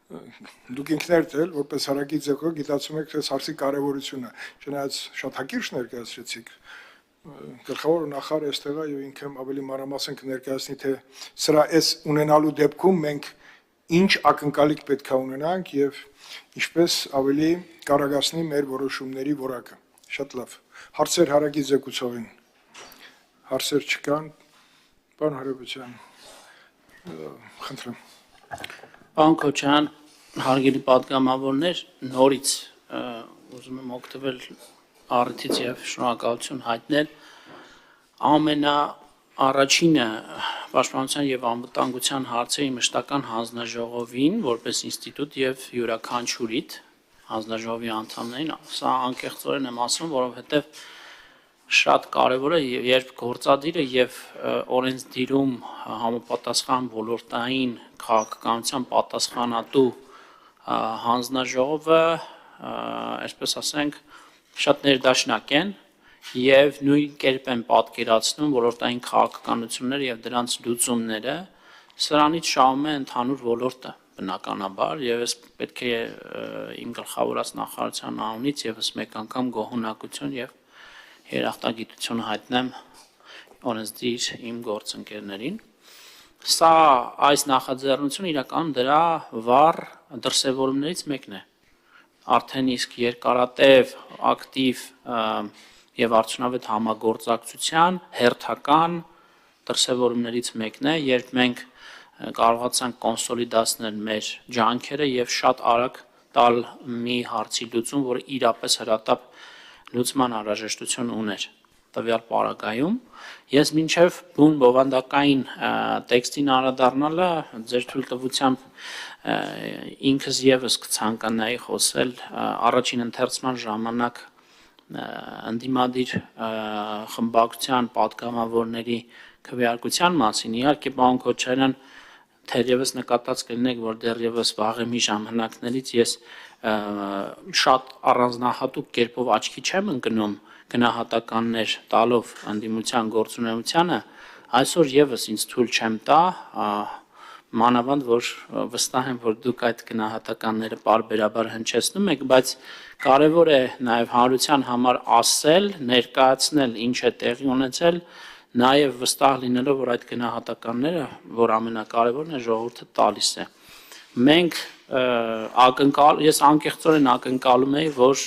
Դուք ինքներդ էլ որպես հարակից եկող գիտացում եք այս հարցի կարևորությունը, չնայած շատ հակիրճ ներկայացրեցիք, գլխավոր նախարարը այստեղ է եւ ինքը ավելի մանրամասն կներկայացնի, թե սրա այս ունենալու դեպքում մենք ինչ ակնկալիք պետք է ունենանք եւ ինչպես ավելի կարագացնի մեր որոշումների որակը։ Շատ լավ։ Հարցեր հարակից եկուցողին։ Հարցեր չկան։ Պարոն Հարապետյան, խնդրեմ։ Պարոն Քոչարյան, հարգելի պատգամավորներ, նորից ուզում եմ օգտվել առիթից եւ շնորհակալություն հայտնել ամենաառաջինը Պաշտպանության եւ անվտանգության հարցերի մշտական հանձնաժողովին որպես ինստիտուտ եւ յուրաքանչյուրիդ հանձնաժողովի անդամներին, սա անկեղծորեն եմ ասում, որովհետեւ շատ կարևոր է, երբ գործադիրը եւ օրենսդիրում համապատասխան ոլորտային քաղաքականության պատասխանատու հանձնաժողովը, այսպես ասենք, շատ ներդաշնակ են եւ նույն կերպ են պատկերացնում ոլորտային քաղաքականությունները եւ դրանց լուծումները, սրանից շահում է ընդհանուր ոլորտը բնականաբար եւ ես պետք է իմ գլխավորած նախարարության անունից եւս մեկ անգամ գոհունակություն եւ երախտագիտություն հայտնեմ օրենսդիր իմ գործընկերներին։ Սա այս նախաձեռնությունը իրականում դրա վառ դրսևորումներից մեկն է։ Արդեն իսկ երկարատև, ակտիվ եւ արդյունավետ համագործակցության հերթական դրսևորումներից մեկն է, երբ մենք կարողացանք կոնսոլիդացնել մեր ջանքերը եւ շատ արագ տալ մի հարցի լուծում, որը իրապես հրատապ լուծման անհրաժեշտություն ուներ տվյալ պարագայում։ Ես մինչև բուն բովանդակային տեքստին անդրադառնալը ձեր թույլտվությամբ ինքս եւս կցանկանայի խոսել առաջին ընթերցման ժամանակ ընդդիմադիր խմբակցության պատգամավորների քվեարկության մասին։ Իհարկե, պարոն Քոչարյան, թերևս նկատած կլինեք, որ դեռևս վաղեմի ժամանակներից ես շատ առանձնահատուկ կերպով աչքի չեմ ընկնում գնահատականներ տալով ընդդիմության գործունեությանը, այսօր եւս ինձ թույլ չեմ տա, մանավանդ որ վստահ եմ, որ դուք այդ գնահատականները պարբերաբար հնչեցնում եք, բայց կարևոր է նաեւ հանրության համար ասել, ներկայացնել ինչ է տեղի ունեցել, նաեւ վստահ լինելով, որ այդ գնահատականները, որ ամենակարևորն է, ժողովուրդը տալիս է։ Մենք ես անկեղծորեն ակնկալում եի, որ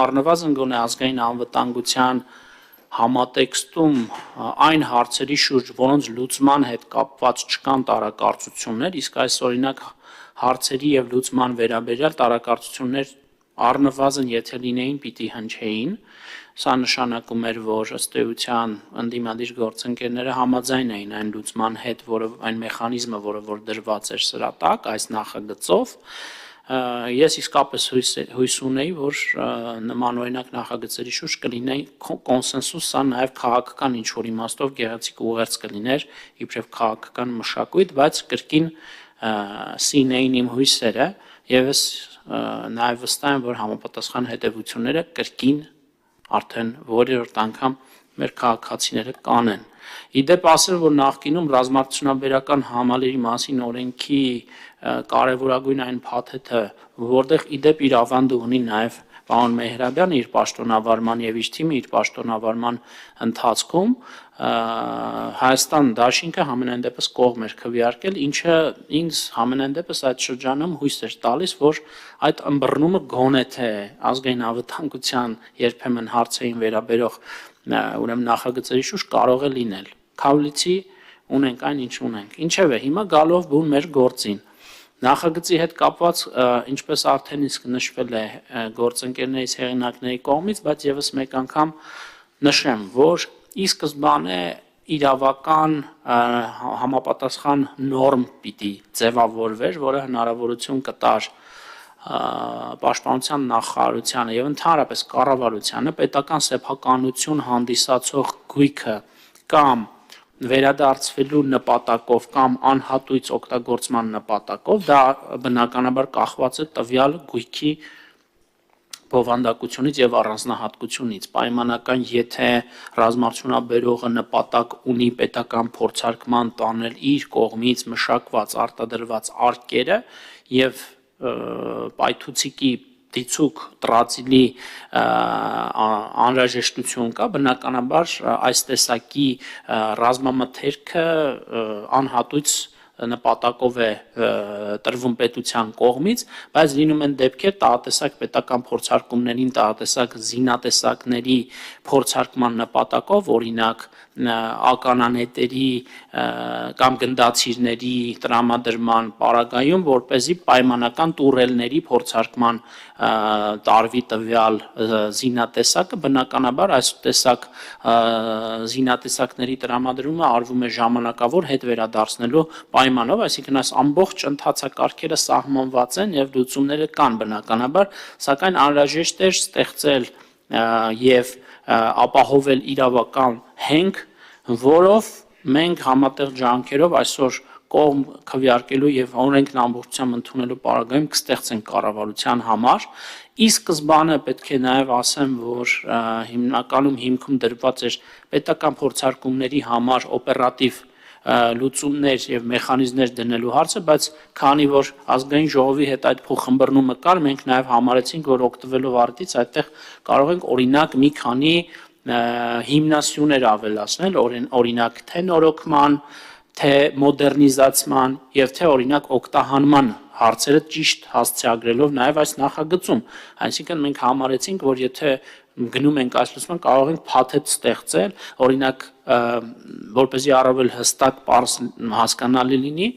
առնվազն գոնե ազգային անվտանգության համատեքստում այն հարցերի շուրջ, որոնց լուծման հետ կապված չկան տարակարծություններ, իսկ այս օրինակ հարցերի եւ լուծման վերաբերյալ տարակարծություններ առնվազն եթե լինեին, պիտի հնչեին։ Սա նշանակում էր, որ ըստ էության ընդդիմադիր գործընկերները համաձայն էին այն լուծման հետ, որը այն մեխանիզմը, որը դրված էր սրա տակ, այս նախագծով, ես իսկապես հույս ունեի, որ նման օրինակ նախագծերի շուրջ կլինի կոնսենսուս, սա նաև քաղաքական ինչ-որ իմաստով գեղեցիկ ուղերձ կլիներ, իբրև քաղաքական մշակույթ, բայց կրկին սինեին իմ հույսերը, եւ ես նաև վստահ եմ, որ համապատասխան հետևությունները կրկին արդեն որերորդ անգամ մեր քաղաքացիները կանեն։ Իդեպ ասել, որ նախկինում ռազմարտությունաբերական համալիրի մասին օրենքի կարևորագույն այն փաթեթը, որտեղ իդեպ իր ավանդը ունի նաև պարոն Մեհրաբյանը իր պաշտոնավարման եւ իր թիմը իր պաշտոնավարման ընթացքում Հայաստան դաշինքը համենայն դեպս կողմ էր քվեարկել, ինչը ինձ համենայն դեպս այդ շրջանում հույս էր տալիս, որ այդ ըմբռնումը գոնե թե ազգային անվտանգության երբեմն հարցերին վերաբերող ուրեմն նախագծերի շուրջ կարող է լինել։ Քավլիցի ունենք այն, ինչ ունենք։ Ինչևէ, հիմա գալով բուն մեր գործին։ Նախագծի հետ կապված, ինչպես արդեն իսկ նշվել է գործընկերներից հեղինակների կողմից, բայց եւս մեկ անգամ նշեմ, որ ի սկզբանե իրավական համապատասխան նորմ պիտի ձևավորվեր, որը հնարավորություն կտար պաշտպանության նախարարությանը եւ ընդհանրապես կառավարությանը պետական սեփականություն հանդիսացող գույքը կամ վերադարձվելու նպատակով կամ անհատույց օգտագործման նպատակով դա բնականաբար կախված է տվյալ գույքի բովանդակությունից եւ առանձնահատկությունից պայմանական, եթե ռազմարդյունաբերողը նպատակ ունի պետական փորձարկման տանել իր կողմից մշակված արտադրված արկերը եւ պայթուցիկի դիցուկ տրածիլի անհրաժեշտություն կա, բնականաբար այս տեսակի ռազմամթերքը անհատույց նպատակով է տրվում պետության կողմից, բայց լինում են դեպքեր տղատեսակ պետական փորձարկումներին, տղատեսակ զինատեսակների փորձարկման նպատակով, օրինակ ականանետերի կամ գնդացիրների տրամադրման պարագայում, որպեսզի պայմանական տուրելների փորձարկման տարվի տվյալ զինատեսակը, բնականաբար այս տեսակ զինատեսակների տրամադրումը արվում է ժամանակավոր հետ վերադարձնելու պայմանով, այսինքն այս ամբողջ ընթացակարգերը սահմանված են եւ լուծումները կան բնականաբար, սակայն անհրաժեշտ էր ստեղծել եւ ապահովել իրավական հենք, որով մենք համատեղ ջանքերով այսօր կողմ քվեարկելու եւ օրենքն ամբողջությամբ ընդունելու պարագայում կստեղծենք կառավարության համար։ Ի սկզբանե պետք է նաեւ ասեմ, որ հիմնականում հիմքում դրված էր պետական փորձարկումների համար օպերատիվ լուծումներ եւ մեխանիզմներ դնելու հարցը, բայց քանի որ ազգային ժողովի հետ այդ փոխհմբռնումը կար, մենք նաեւ համարեցինք, որ օգտվելով արդից այդտեղ կարող ենք օրինակ մի քանի հիմնասյուներ ավելացնել, օրինակ թե նորոգման, թե մոդեռնիզացման եւ թե օրինակ օգտահանման հարցերը ճիշտ հասցեագրելով նաեւ այս նախագծում, այսինքն մենք համարեցինք, որ եթե գնում ենք այս լուսման կարող ենք փաթեթ ստեղծել, օրինակ որպեսզի առավել հստակ պարզ հասկանալի լինի,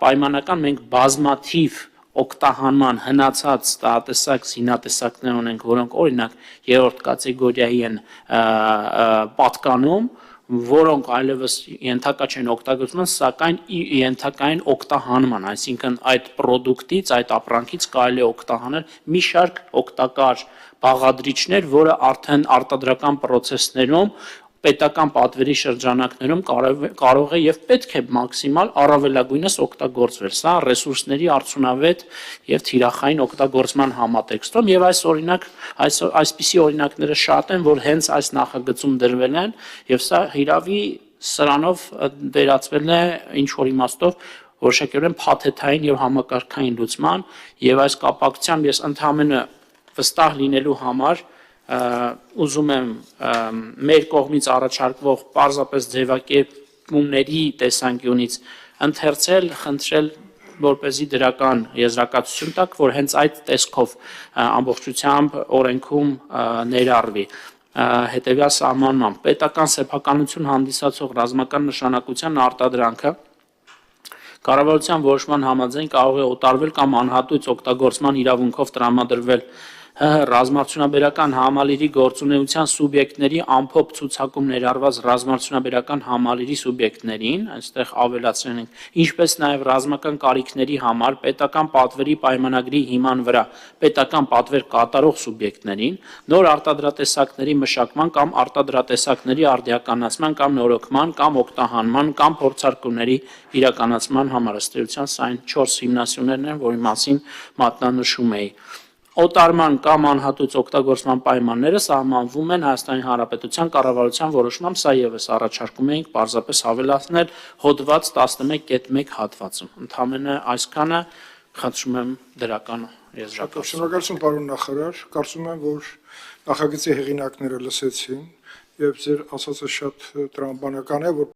պայմանական մենք բազմաթիվ օգտահանման հնացած տղատեսակ զինատեսակներ ունենք, որոնք օրինակ երրորդ կատեգորիայի են պատկանում, որոնք այլևս ենթակա չեն օգտագործման, սակայն ենթակա են օգտահանման, այսինքն այդ պրոդուկտից, այդ ապրանքից կարելի է օգտահանել մի շարք օգտակար բաղադրիչներ, որը արդեն արտադրական process-ներում պետական պատվերի շրջանակներում կարող է եւ պետք է մաքսիմալ առավելագույնս օգտագործվել։ Սա ռեսուրսների արդյունավետ եւ թիրախային օգտագործման համատեքստում եւ այսպիսի օրինակները շատ են, որ հենց այս նախագծում դրվել են եւ սա հիրավի սրանով վերածվել է ինչ որ իմաստով որոշակիորեն փաթեթային եւ համակարգային լուծման եւ այս կապակցությամբ ես ընդհանրապես վստահ լինելու համար ուզում եմ մեր կողմից առաջարկվող պարզապես ձևակերպումների տեսանկյունից ընթերցել, խնդրել, որպեսզի դրական եզրակացություն տաք, որ հենց այդ տեսքով ամբողջությամբ օրենքում ներառվի հետևյալ սահմանմամբ պետական սեփականություն հանդիսացող ռազմական նշանակության արտադրանքը կառավարության որոշման համաձայն կարող է օտարվել կամ անհատույց օգտագործման իրավունքով տրամադրվել ռազմարդյունաբերական համալիրի գործունեության սուբյեկտների ամփոփ ցուցակում ներառված ռազմարդյունաբերական համալիրի սուբյեկտներին, այստեղ ավելացրել ենք, ինչպես նաև ռազմական կարիքների համար պետական պատվերի պայմանագրի հիման վրա պետական պատվեր կատարող սուբյեկտներին, նոր արտադրատեսակների մշակման կամ արտադրատեսակների արդիականացման կամ նորոգման կամ օգտահանման կամ փորձարկումների իրականացման համար ըստ էության սա այն 4 հիմնասյուներն են, որի մասին մատնանշում էի։ Օտարման կամ անհատույց օգտագործման պայմանները սահմանվում են Հայաստանի Հանրապետության կառավարության որոշմամբ, սա ևս առաջարկում էինք պարզապես հավելացնել հոդված 11.1 հատվածում։ Ընդհանրապես այսքանը, խնդրում եմ դրական եզրակացություն։ Շնորհակալություն պարոն նախարար, կարծում եմ, որ նախագծի հեղինակները լսեցին եւ ձեր ասածը շատ տրամաբանական է, որ